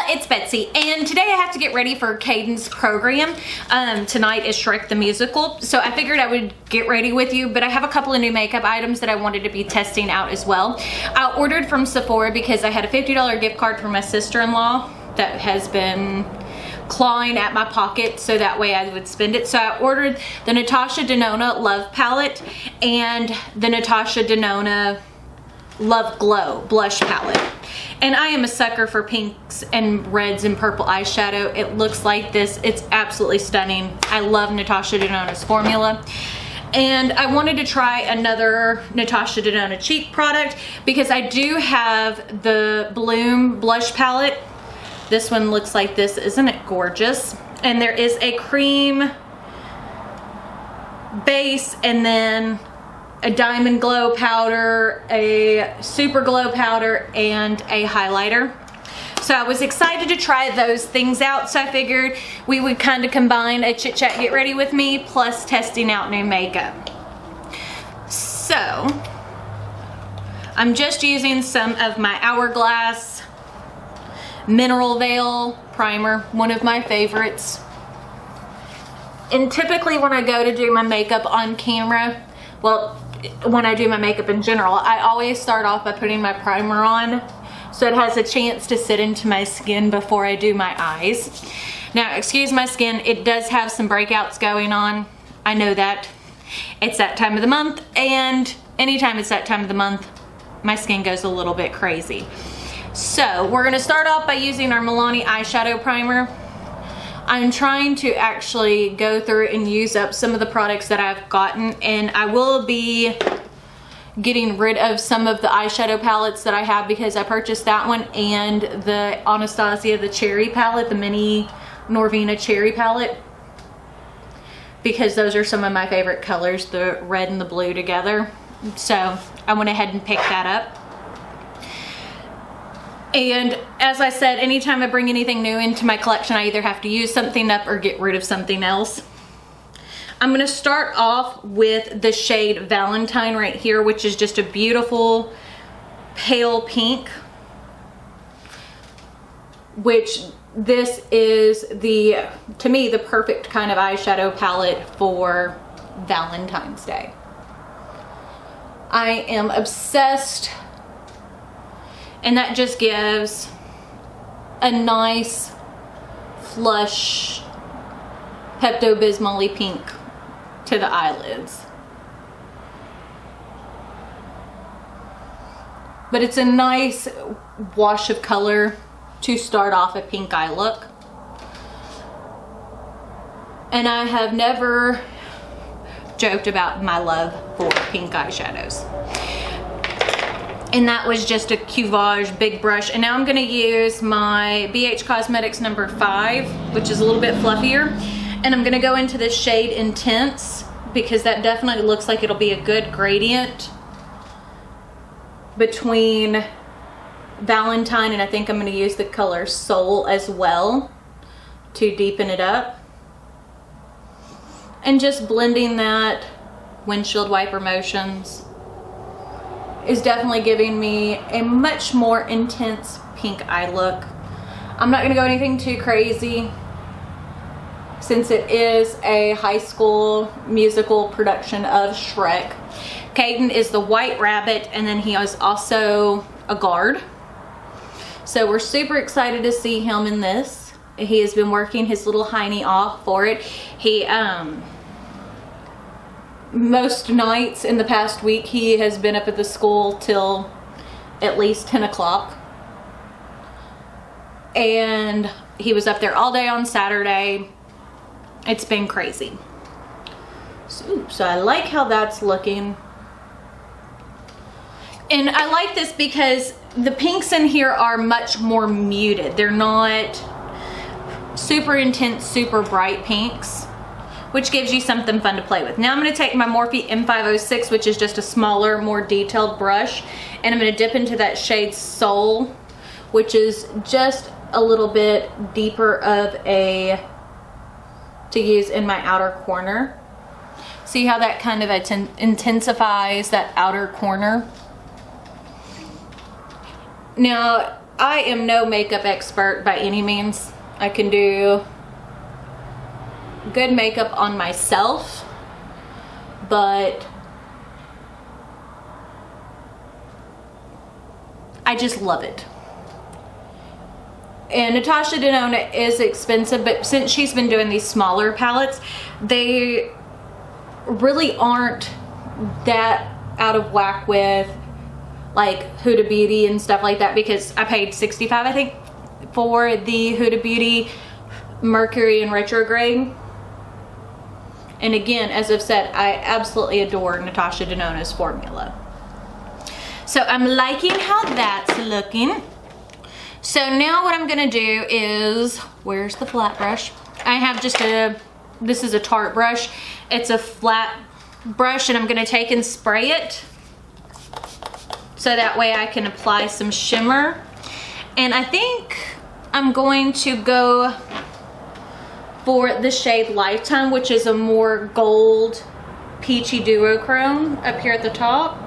it's Betsy, and today I have to get ready for Caden's program. Tonight is Shrek the Musical, so I figured I would get ready with you, but I have a couple of new makeup items that I wanted to be testing out as well. I ordered from Sephora because I had a $50 gift card from my sister-in-law that has been clawing at my pocket, so that way I would spend it. So I ordered the Nastasha Denona Love Palette and the Nastasha Denona Love Glow Blush Palette. And I am a sucker for pinks and reds and purple eyeshadow. It looks like this. It's absolutely stunning. I love Nastasha Denona's formula. And I wanted to try another Nastasha Denona cheek product because I do have the Bloom Blush Palette. This one looks like this. Isn't it gorgeous? And there is a cream base and then a diamond glow powder, a super glow powder, and a highlighter. So I was excited to try those things out, so I figured we would kind of combine a chit chat get ready with me plus testing out new makeup. So I'm just using some of my Hourglass Mineral Veil primer, one of my favorites. And typically when I go to do my makeup on camera, well, when I do my makeup in general, I always start off by putting my primer on so it has a chance to sit into my skin before I do my eyes. Now, excuse my skin, it does have some breakouts going on. I know that. It's that time of the month, and anytime it's that time of the month, my skin goes a little bit crazy. So we're gonna start off by using our Milani Eyeshadow Primer. I'm trying to actually go through and use up some of the products that I've gotten, and I will be getting rid of some of the eyeshadow palettes that I have because I purchased that one and the Anastasia, the cherry palette, the mini Norvina cherry palette, because those are some of my favorite colors, the red and the blue together. So I went ahead and picked that up. And as I said, anytime I bring anything new into my collection, I either have to use something up or get rid of something else. I'm going to start off with the shade Valentine right here, which is just a beautiful pale pink. Which this is to me, the perfect kind of eyeshadow palette for Valentine's Day. I am obsessed. And that just gives a nice flush Pepto-Bismol-y pink to the eyelids. But it's a nice wash of color to start off a pink eye look. And I have never joked about my love for pink eyeshadows. And that was just a Cuvage big brush. And now I'm gonna use my BH Cosmetics number 5, which is a little bit fluffier. And I'm gonna go into the shade Intense because that definitely looks like it'll be a good gradient between Valentine, and I think I'm gonna use the color Soul as well to deepen it up. And just blending that windshield wiper motions is definitely giving me a much more intense pink eye look. I'm not gonna go anything too crazy since it is a high school musical production of Shrek. Caden is the White Rabbit, and then he is also a guard. So we're super excited to see him in this. He has been working his little hiney off for it. He, most nights in the past week, he has been up at the school till at least 10 o'clock. And he was up there all day on Saturday. It's been crazy. So I like how that's looking. And I like this because the pinks in here are much more muted. They're not super intense, super bright pinks, which gives you something fun to play with. Now I'm going to take my Morphe M506, which is just a smaller, more detailed brush, and I'm going to dip into that shade Soul, which is just a little bit deeper of a to use in my outer corner. See how that kind of intensifies that outer corner? Now, I am no makeup expert by any means. I can do good makeup on myself, but I just love it. And Nastasha Denona is expensive, but since she's been doing these smaller palettes, they really aren't that out of whack with like Huda Beauty and stuff like that, because I paid $65, I think, for the Huda Beauty Mercury in Retrograde. And again, as I've said, I absolutely adore Nastasha Denona's formula. So I'm liking how that's looking. So now what I'm gonna do is, where's the flat brush? I have just this is a Tarte brush. It's a flat brush, and I'm gonna take and spray it so that way I can apply some shimmer. And I think I'm going to go for the shade Lifetime, which is a more gold peachy duochrome up here at the top,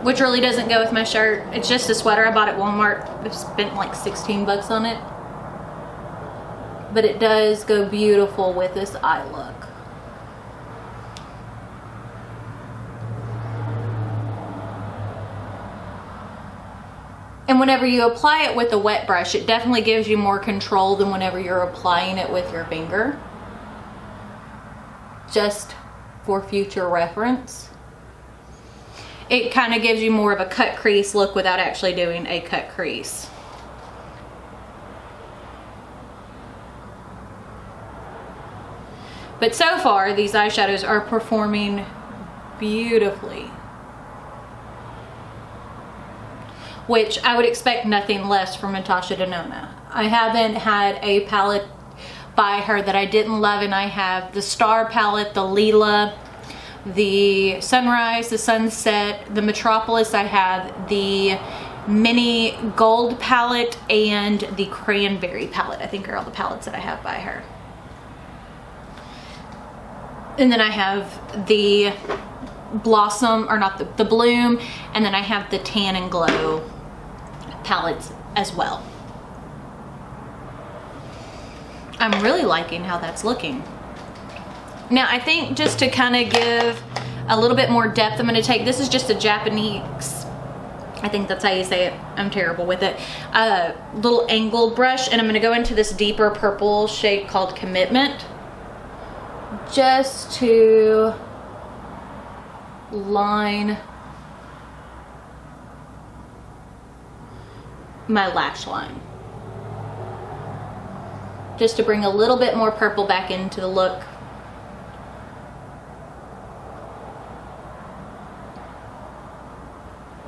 which really doesn't go with my shirt. It's just a sweater I bought at Walmart. I've spent like 16 bucks on it, but it does go beautiful with this eye look. And whenever you apply it with a wet brush, it definitely gives you more control than whenever you're applying it with your finger. Just for future reference. It kind of gives you more of a cut crease look without actually doing a cut crease. But so far, these eyeshadows are performing beautifully, which I would expect nothing less from Nastasha Denona. I haven't had a palette by her that I didn't love, and I have the Star palette, the Leela, the Sunrise, the Sunset, the Metropolis. I have the Mini Gold palette and the Cranberry palette. I think are all the palettes that I have by her. And then I have the Blossom, or not the Bloom, and then I have the Tan and Glow palettes as well. I'm really liking how that's looking. Now I think just to kind of give a little bit more depth, I'm going to take, this is just a Japanese, I think that's how you say it, I'm terrible with it, little angled brush, and I'm going to go into this deeper purple shade called Commitment, just to line my lash line, just to bring a little bit more purple back into the look.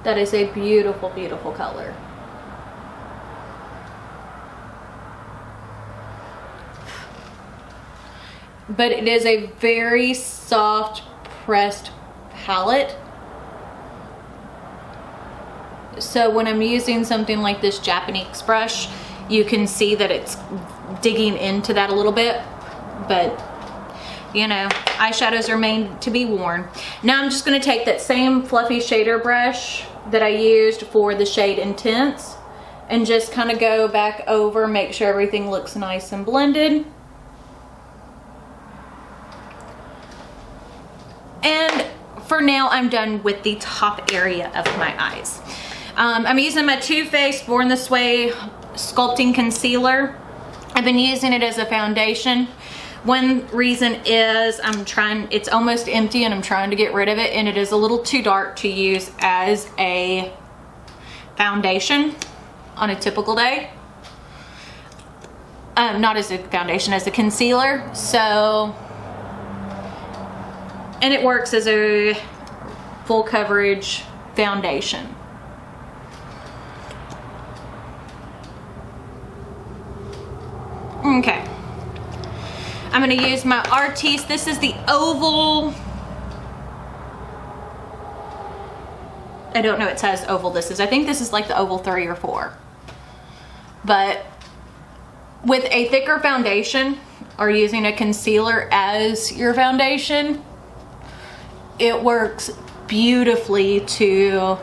That is a beautiful, beautiful color. But it is a very soft pressed palette. So when I'm using something like this Japanese brush, you can see that it's digging into that a little bit, but you know, eyeshadows are made to be worn. Now I'm just going to take that same fluffy shader brush that I used for the shade Intense and just kind of go back over, make sure everything looks nice and blended. And for now, I'm done with the top area of my eyes. I'm using my Too Faced Born This Way Sculpting Concealer. I've been using it as a foundation. One reason is it's almost empty and I'm trying to get rid of it, and it is a little too dark to use as a foundation on a typical day. Not as a foundation, as a concealer. So, and it works as a full coverage foundation. Okay. I'm going to use my Artiste. This is the oval. I don't know what size oval this is. I think this is like the oval 3 or 4. But with a thicker foundation or using a concealer as your foundation, it works beautifully to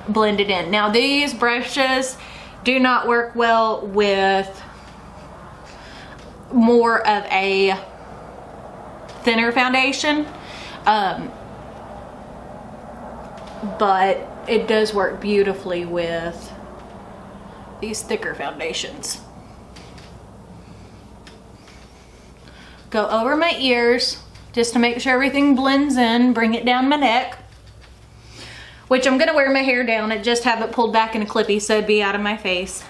blend it in. Now these brushes do not work well with more of a thinner foundation, but it does work beautifully with these thicker foundations. Go over my ears just to make sure everything blends in, bring it down my neck, which I'm gonna wear my hair down and just have it pulled back in a clippy so it'd be out of my face.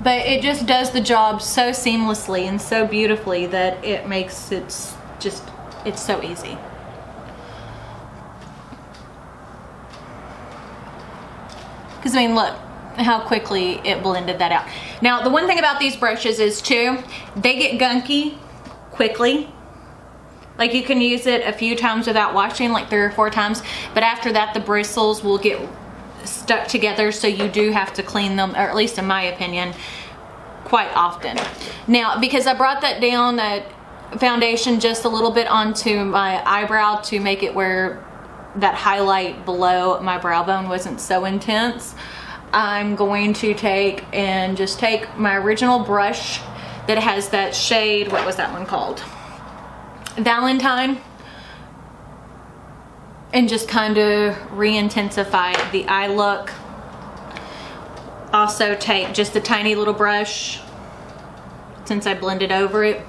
But it just does the job so seamlessly and so beautifully that it makes it just, it's so easy. Because I mean, look how quickly it blended that out. Now, the one thing about these brushes is too, they get gunky quickly. Like you can use it a few times without washing, like 3 or 4 times, but after that the bristles will get stuck together, so you do have to clean them, or at least in my opinion, quite often. Now, because I brought that down, that foundation just a little bit onto my eyebrow to make it where that highlight below my brow bone wasn't so intense, I'm going to take my original brush that has that shade, what was that one called? Valentine, and just kind of re-intensify the eye look. Also take just a tiny little brush, since I blended over it,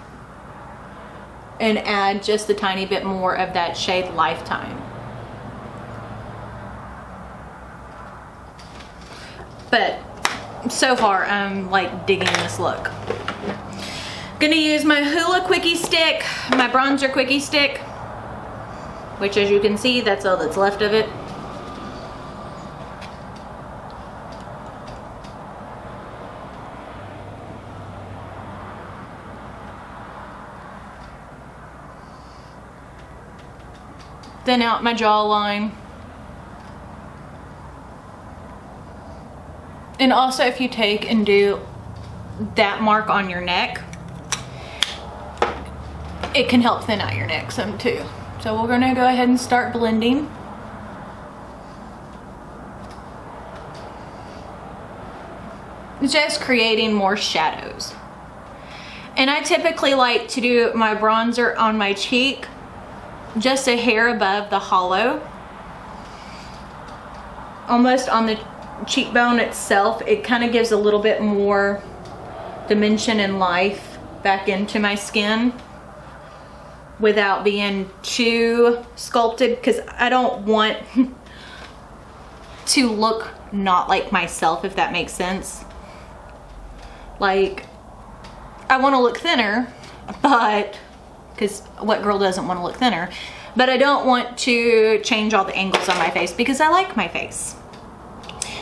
and add just a tiny bit more of that shade Lifetime. But so far I'm like digging this look. Gonna use my Hoola Quickie Stick, my bronzer Quickie Stick, which as you can see, that's all that's left of it. Thin out my jawline. And also, if you take and do that mark on your neck, it can help thin out your neck some too. So we're gonna go ahead and start blending. Just creating more shadows. And I typically like to do my bronzer on my cheek, just a hair above the hollow, almost on the cheekbone itself. It kind of gives a little bit more dimension and life back into my skin without being too sculpted, because I don't want to look not like myself, if that makes sense. Like, I want to look thinner, but because what girl doesn't want to look thinner, but I don't want to change all the angles on my face because I like my face.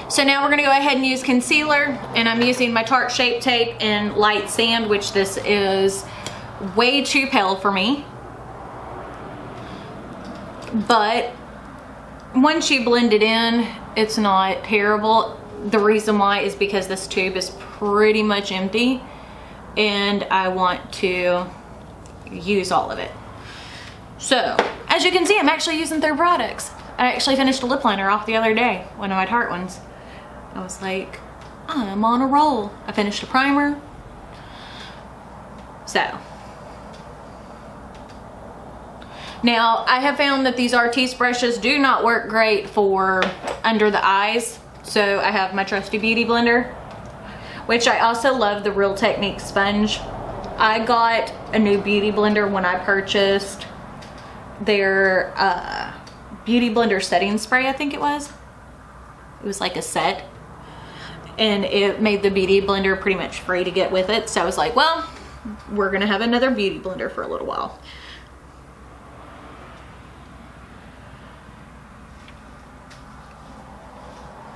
So now we're gonna go ahead and use concealer, and I'm using my Tarte Shape Tape in Light Sand, which this is way too pale for me. But once you blend it in, it's not terrible. The reason why is because this tube is pretty much empty and I want to use all of it. So as you can see, I'm actually using their products. I actually finished a lip liner off the other day, one of my Tarte ones. I was like, I'm on a roll. I finished a primer. So now I have found that these Artiste brushes do not work great for under the eyes. So I have my trusty beauty blender, which I also love the Real Technique sponge. I got a new beauty blender when I purchased their beauty blender setting spray, I think it was. It was like a set, and it made the beauty blender pretty much free to get with it. So I was like, well, we're gonna have another beauty blender for a little while.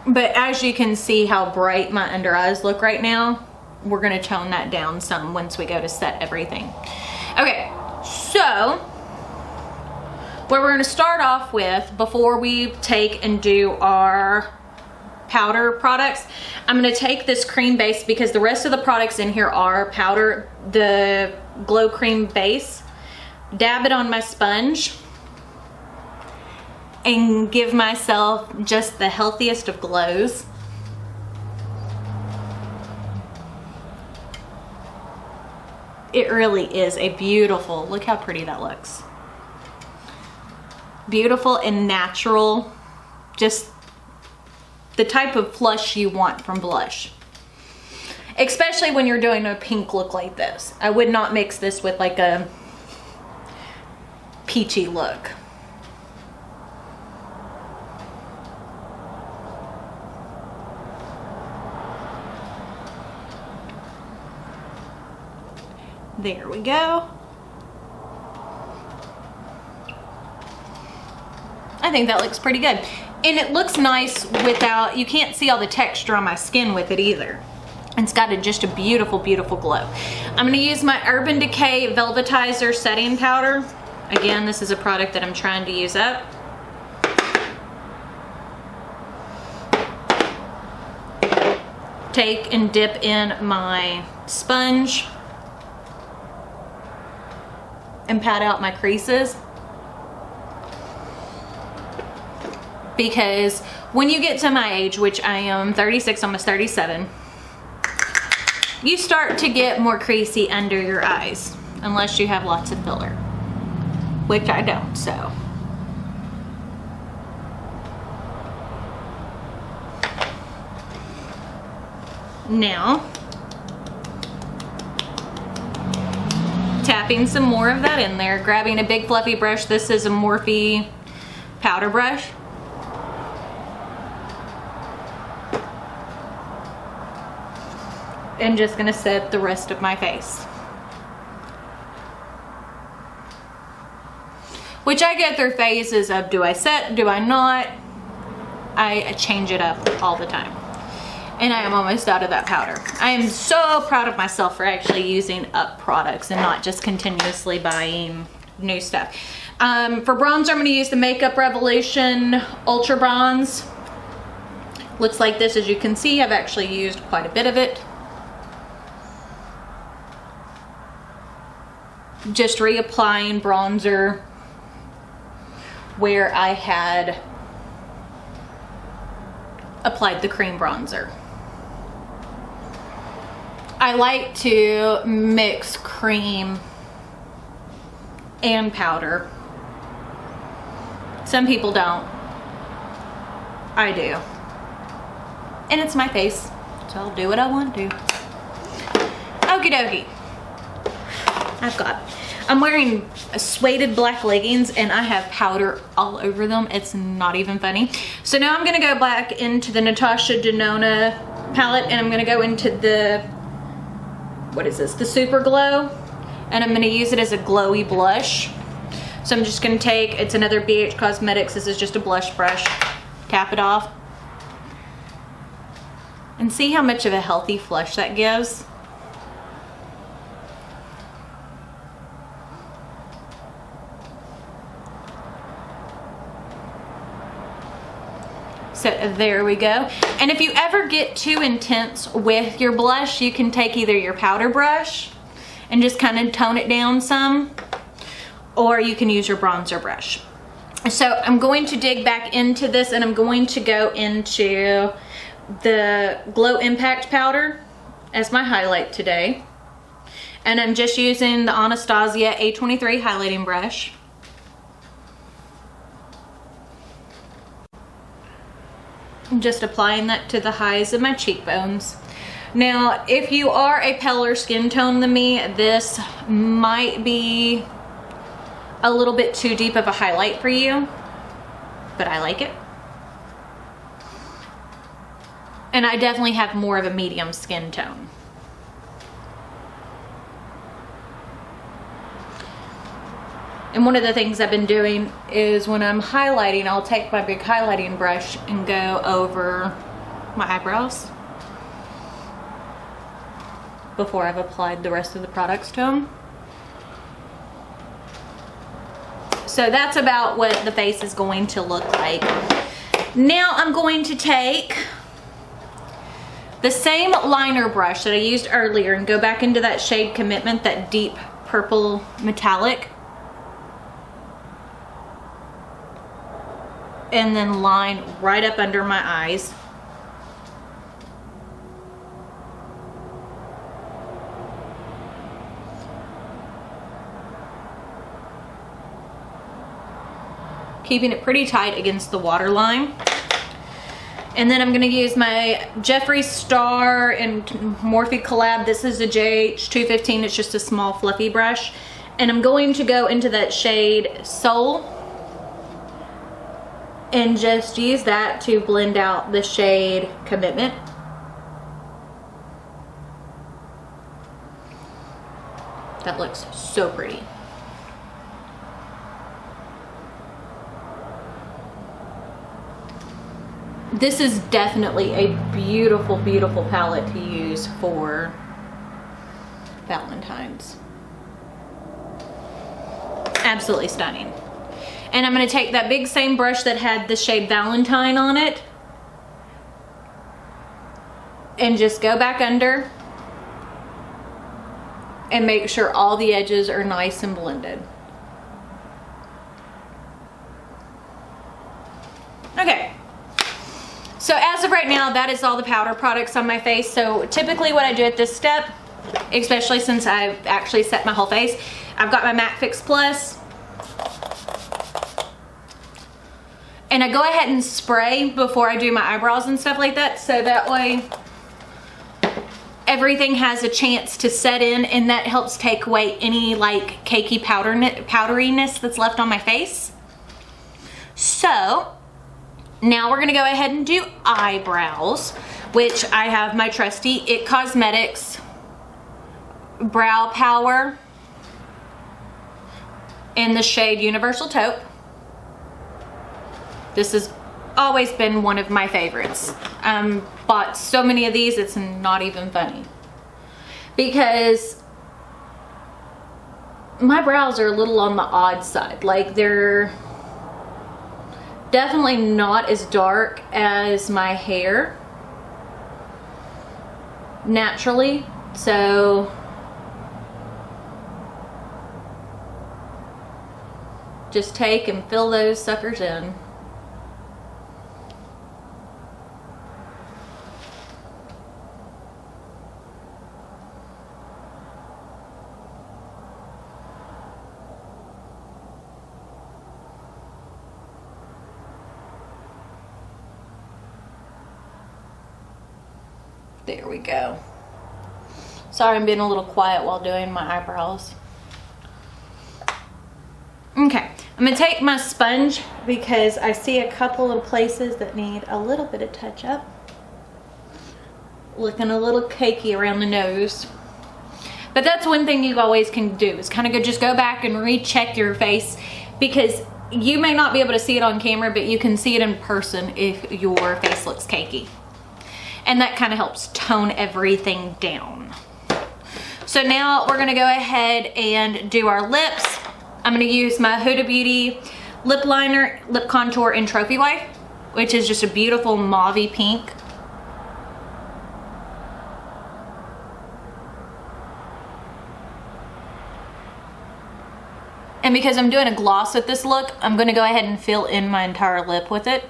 But as you can see how bright my under eyes look right now, we're gonna tone that down some once we go to set everything. Okay, so what we're gonna start off with before we take and do our powder products, I'm gonna take this cream base because the rest of the products in here are powder, the glow cream base. dab it on my sponge, and give myself just the healthiest of glows. It really is a beautiful, look how pretty that looks. Beautiful and natural, just the type of flush you want from blush. Especially when you're doing a pink look like this. I would not mix this with like a peachy look. There we go. I think that looks pretty good. And it looks nice without, you can't see all the texture on my skin with it either. It's got just a beautiful, beautiful glow. I'm gonna use my Urban Decay Velvetizer Setting Powder. Again, this is a product that I'm trying to use up. Take and dip in my sponge and pat out my creases. Because when you get to my age, which I am 36, almost 37, you start to get more creasy under your eyes, unless you have lots of filler, which I don't, so. Now, tapping some more of that in there, grabbing a big fluffy brush. This is a Morphe powder brush. And just gonna set the rest of my face. Which I go through phases of, do I set, do I not? I change it up all the time. And I am almost out of that powder. I am so proud of myself for actually using up products and not just continuously buying new stuff. For bronzer, I'm gonna use the Makeup Revolution Ultra Bronze. Looks like this, as you can see. I've actually used quite a bit of it. Just reapplying bronzer where I had applied the cream bronzer. I like to mix cream and powder. Some people don't. I do. And it's my face, so I'll do what I want to. Okie dokie. I'm wearing suede black leggings and I have powder all over them. It's not even funny. So now I'm gonna go back into the Nastasha Denona palette and I'm gonna go into the, what is this? The Super Glow. And I'm gonna use it as a glowy blush. So I'm just gonna take, it's another BH Cosmetics. This is just a blush brush. Tap it off. And see how much of a healthy flush that gives? So there we go. And if you ever get too intense with your blush, you can take either your powder brush and just kind of tone it down some, or you can use your bronzer brush. So I'm going to dig back into this and I'm going to go into the Glow Impact Powder as my highlight today. And I'm just using the Anastasia A23 highlighting brush. I'm just applying that to the highs of my cheekbones. Now, if you are a paler skin tone than me, this might be a little bit too deep of a highlight for you, but I like it. And I definitely have more of a medium skin tone. And one of the things I've been doing is when I'm highlighting, I'll take my big highlighting brush and go over my eyebrows before I've applied the rest of the products to them. So that's about what the face is going to look like. Now I'm going to take the same liner brush that I used earlier and go back into that shade Commitment, that deep purple metallic. and then line right up under my eyes. Keeping it pretty tight against the waterline. And then I'm gonna use my Jeffree Star and Morphe collab. This is a JH215, it's just a small fluffy brush. And I'm going to go into that shade Soul and just use that to blend out the shade Commitment. That looks so pretty. This is definitely a beautiful, beautiful palette to use for Valentine's. Absolutely stunning. And I'm going to take that big same brush that had the shade Valentine on it and just go back under and make sure all the edges are nice and blended. Okay. So as of right now, that is all the powder products on my face. So typically what I do at this step, especially since I've actually set my whole face, I've got my Matte Fix Plus. And I go ahead and spray before I do my eyebrows and stuff like that. So that way everything has a chance to set in, and that helps take away any like cakey powderiness that's left on my face. So now we're gonna go ahead and do eyebrows, which I have my trusty IT Cosmetics Brow Power in the shade Universal Taupe. This has always been one of my favorites. Bought so many of these, it's not even funny. Because my brows are a little on the odd side. Like, they're definitely not as dark as my hair naturally. So just take and fill those suckers in. There we go. Sorry, I'm being a little quiet while doing my eyebrows. Okay, I'm gonna take my sponge because I see a couple of places that need a little bit of touch up. Looking a little cakey around the nose. But that's one thing you always can do, is kind of just go back and recheck your face, because you may not be able to see it on camera, but you can see it in person if your face looks cakey. And that kind of helps tone everything down. So now we're gonna go ahead and do our lips. I'm gonna use my Huda Beauty lip liner, lip contour in Trophy Wife, which is just a beautiful mauvey pink. And because I'm doing a gloss with this look, I'm gonna go ahead and fill in my entire lip with it.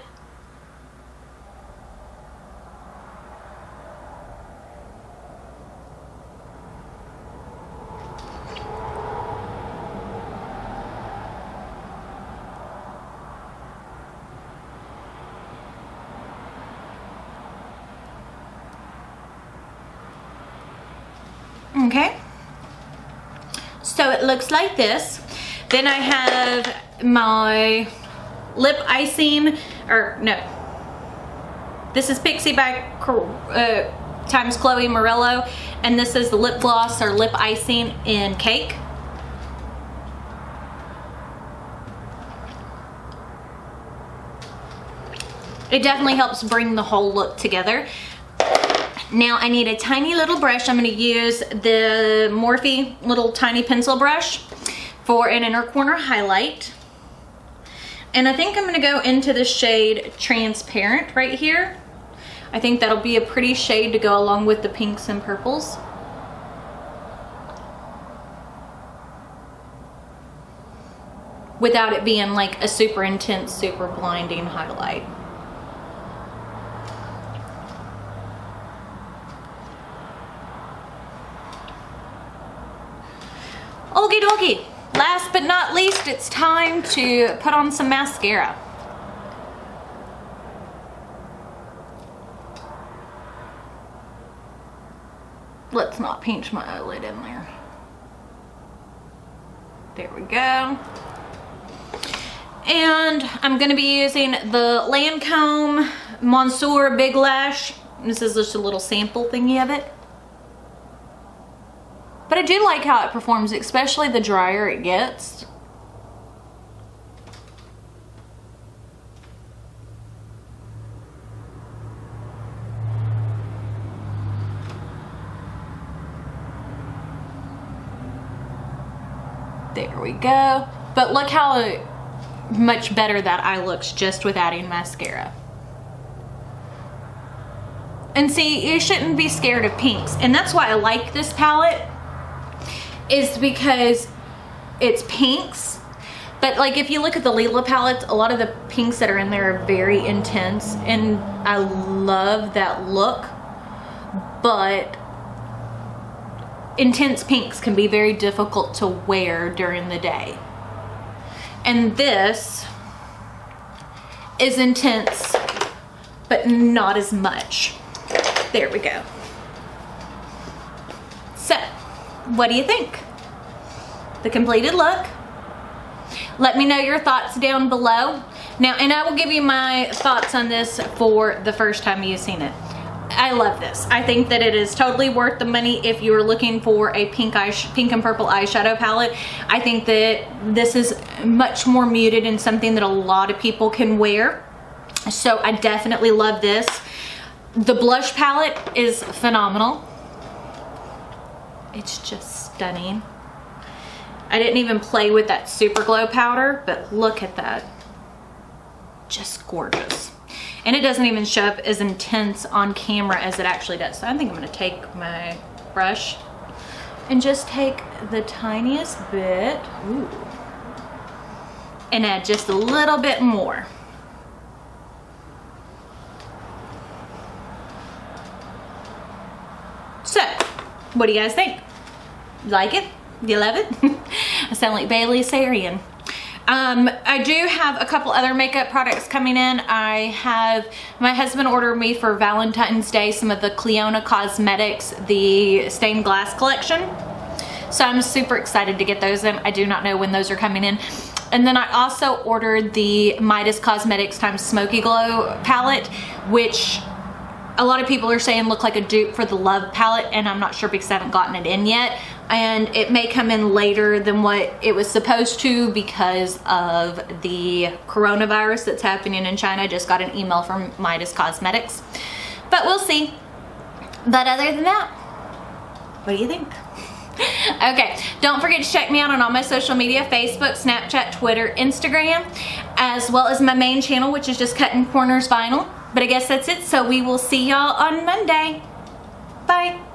Okay, so it looks like this. Then I have my lip icing, or no, this is Pixie by times Chloe Morello, and this is the lip gloss or lip icing in Cake. It definitely helps bring the whole look together. Now I need a tiny little brush. I'm going to use the Morphe little tiny pencil brush for an inner corner highlight. And I think I'm going to go into the shade Transparent right here. I think that'll be a pretty shade to go along with the pinks and purples. without it being like a super intense, super blinding highlight. Okie dokie. Last but not least, it's time to put on some mascara. Let's not pinch my eyelid in there. There we go. And I'm going to be using the Lancome Monsieur Big Lash. This is just a little sample thingy of it. But I do like how it performs, especially the drier it gets. There we go. But look how much better that eye looks just with adding mascara. And see, you shouldn't be scared of pinks. And that's why I like this palette, is because it's pinks. But like if you look at the Lila palettes, a lot of the pinks that are in there are very intense. And I love that look. But intense pinks can be very difficult to wear during the day. And this is intense, but not as much. There we go. So, what do you think? The completed look. Let me know your thoughts down below. Now, and I will give you my thoughts on this for the first time using it. I love this. I think that it is totally worth the money if you're looking for a pink and purple eyeshadow palette. I think that this is much more muted and something that a lot of people can wear. So I definitely love this. The blush palette is phenomenal. It's just stunning. I didn't even play with that Super Glow powder, but look at that. Just gorgeous. And it doesn't even show up as intense on camera as it actually does. So I think I'm gonna take my brush and just take the tiniest bit, ooh, and add just a little bit more. So, what do you guys think? You like it? You love it? I sound like Bailey Sarian. I do have a couple other makeup products coming in. I have my husband ordered me for Valentine's Day some of the Cleona Cosmetics, the stained glass collection. So I'm super excited to get those in. I do not know when those are coming in. And then I also ordered the Midas Cosmetics x Smoky Glow palette, which a lot of people are saying look like a dupe for the Love palette, and I'm not sure because I haven't gotten it in yet. And it may come in later than what it was supposed to because of the coronavirus that's happening in China. I just got an email from Midas Cosmetics, but we'll see. But other than that, what do you think? Okay, don't forget to check me out on all my social media, Facebook, Snapchat, Twitter, Instagram, as well as my main channel, which is just Cuttin Corners Vinyl. But I guess that's it, so we will see y'all on Monday. Bye.